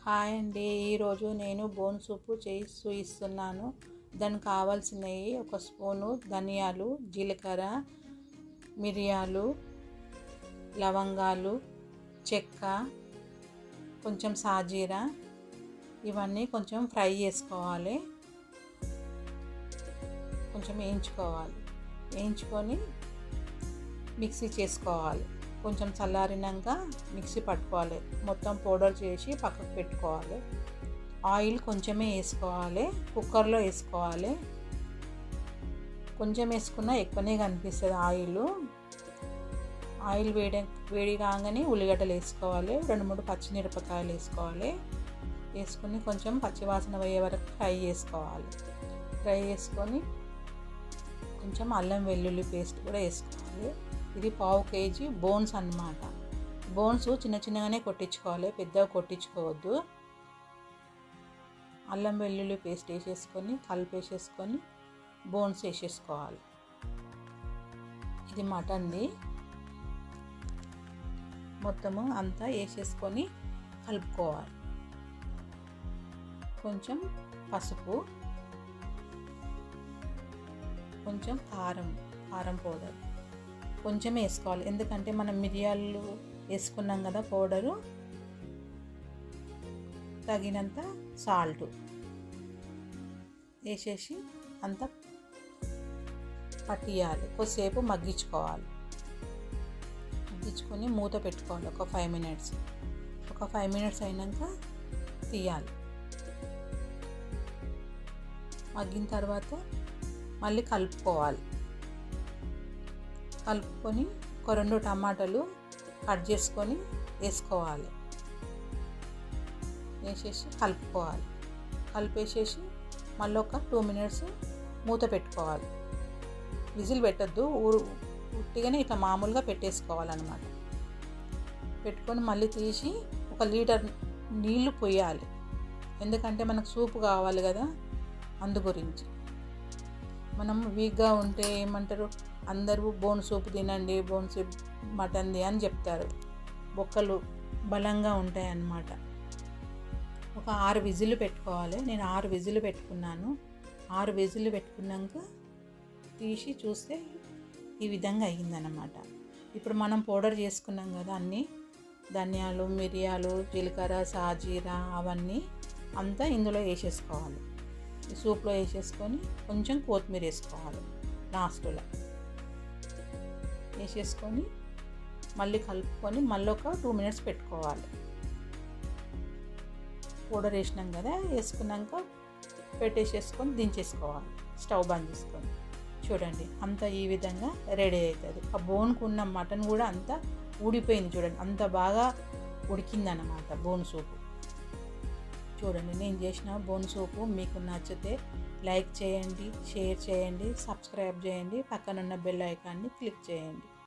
Hi అండి. ఈరోజు నేను బోన్ సూపు చేసి చూపిస్తున్నాను. దానికి కావాల్సినవి ఒక స్పూను ధనియాలు, జీలకర్ర, మిరియాలు, లవంగాలు, చెక్క, కొంచెం సాజీరా, ఇవన్నీ కొంచెం ఫ్రై చేసుకోవాలి, కొంచెం వేయించుకొని మిక్సీ చేసుకోవాలి. కొంచెం చల్లారినాక మిక్సీ పట్టుకోవాలి, మొత్తం పౌడర్ చేసి పక్కకు పెట్టుకోవాలి. ఆయిల్ కొంచెమే వేసుకోవాలి, కుక్కర్లో వేసుకోవాలి. కొంచెం వేసుకున్నా ఎక్కువనే కనిపిస్తుంది ఆయిల్ వేడి కాగానే ఉల్లిగడ్డలు వేసుకోవాలి, 2-3 పచ్చిమిరపకాయలు వేసుకోవాలి. వేసుకొని కొంచెం పచ్చివాసన పోయే వరకు ఫ్రై చేసుకొని కొంచెం అల్లం వెల్లుల్లి పేస్ట్ కూడా వేసుకోవాలి. ఇది 1/2 kg బోన్స్ అన్నమాట. బోన్స్ చిన్న చిన్నగానే కొట్టించుకోవాలి, పెద్దగా కొట్టించుకోవద్దు. అల్లం వెల్లుల్లి పేస్ట్ వేసేసుకొని కలిపేసేసుకొని బోన్స్ వేసేసుకోవాలి. ఇది మటన్ది. మొత్తము అంతా వేసేసుకొని కలుపుకోవాలి. కొంచెం పసుపు, కొంచెం కారం పౌడర్ కొంచెం వేసుకోవాలి, ఎందుకంటే మనం మిరియాలు వేసుకున్నాం కదా పౌడరు. తగినంత సాల్ట్ వేసేసి అంతా పట్టియాలి. కొద్దిసేపు మగ్గించుకొని మూత పెట్టుకోవాలి. ఒక 5 మినిట్స్ అయినాక తీయాలి. మగ్గిన తర్వాత మళ్ళీ కలుపుకొని ఒక 2 టమాటాలు కట్ చేసుకొని వేసుకోవాలి. వేసేసి కలిపేసేసి మళ్ళీ ఒక 2 మినిట్స్ మూత పెట్టుకోవాలి. విజిల్ పెట్టద్దు, ఉట్టిగానే ఇట్లా మామూలుగా పెట్టేసుకోవాలన్నమాట. పెట్టుకొని మళ్ళీ తీసి 1 లీటర్ నీళ్లు పోయాలి, ఎందుకంటే మనకు సూప్ కావాలి కదా, అందు గురించి. మనం వీక్గా ఉంటే ఏమంటారు, అందరూ బోన్ సూప్ తినండి, బోన్ సూప్ మటన్ది అని చెప్తారు. బొక్కలు బలంగా ఉంటాయి అన్నమాట. ఒక 6 విజిల్లు పెట్టుకోవాలి. నేను 6 విజిల్లు పెట్టుకున్నాను. 6 విజిల్లు పెట్టుకున్నాక తీసి చూస్తే ఈ విధంగా అయ్యిందన్నమాట. ఇప్పుడు మనం పౌడర్ చేసుకున్నాం కదా, అన్నీ ధనియాలు, మిరియాలు, జీలకర్ర, సాజీరా అవన్నీ అంతా ఇందులో వేసేసుకోవాలి. ఈ సూప్లో వేసేసుకొని కొంచెం కొత్తిమీర వేసుకోవాలి. లాస్ట్లో వేసేసుకొని మళ్ళీ కలుపుకొని మళ్ళీ ఒక 2 మినిట్స్ పెట్టుకోవాలి. పౌడర్ వేసినాం కదా, వేసుకున్నాక పెట్టేసేసుకొని దించేసుకోవాలి. స్టవ్ బంద్ చేసుకొని చూడండి, అంతా ఈ విధంగా రెడీ అవుతుంది. ఆ బోన్కున్న మటన్ కూడా అంతా ఊడిపోయింది చూడండి, అంత బాగా ఉడికిందన్నమాట బోన్ సూపు. చూడండి, నేను చేసిన బోన్ సూపు మీకు నచ్చితే లైక్ చేయండి, షేర్ చేయండి, సబ్స్క్రైబ్ చేయండి, పక్కనున్న బెల్ ఐకాన్ని క్లిక్ చేయండి.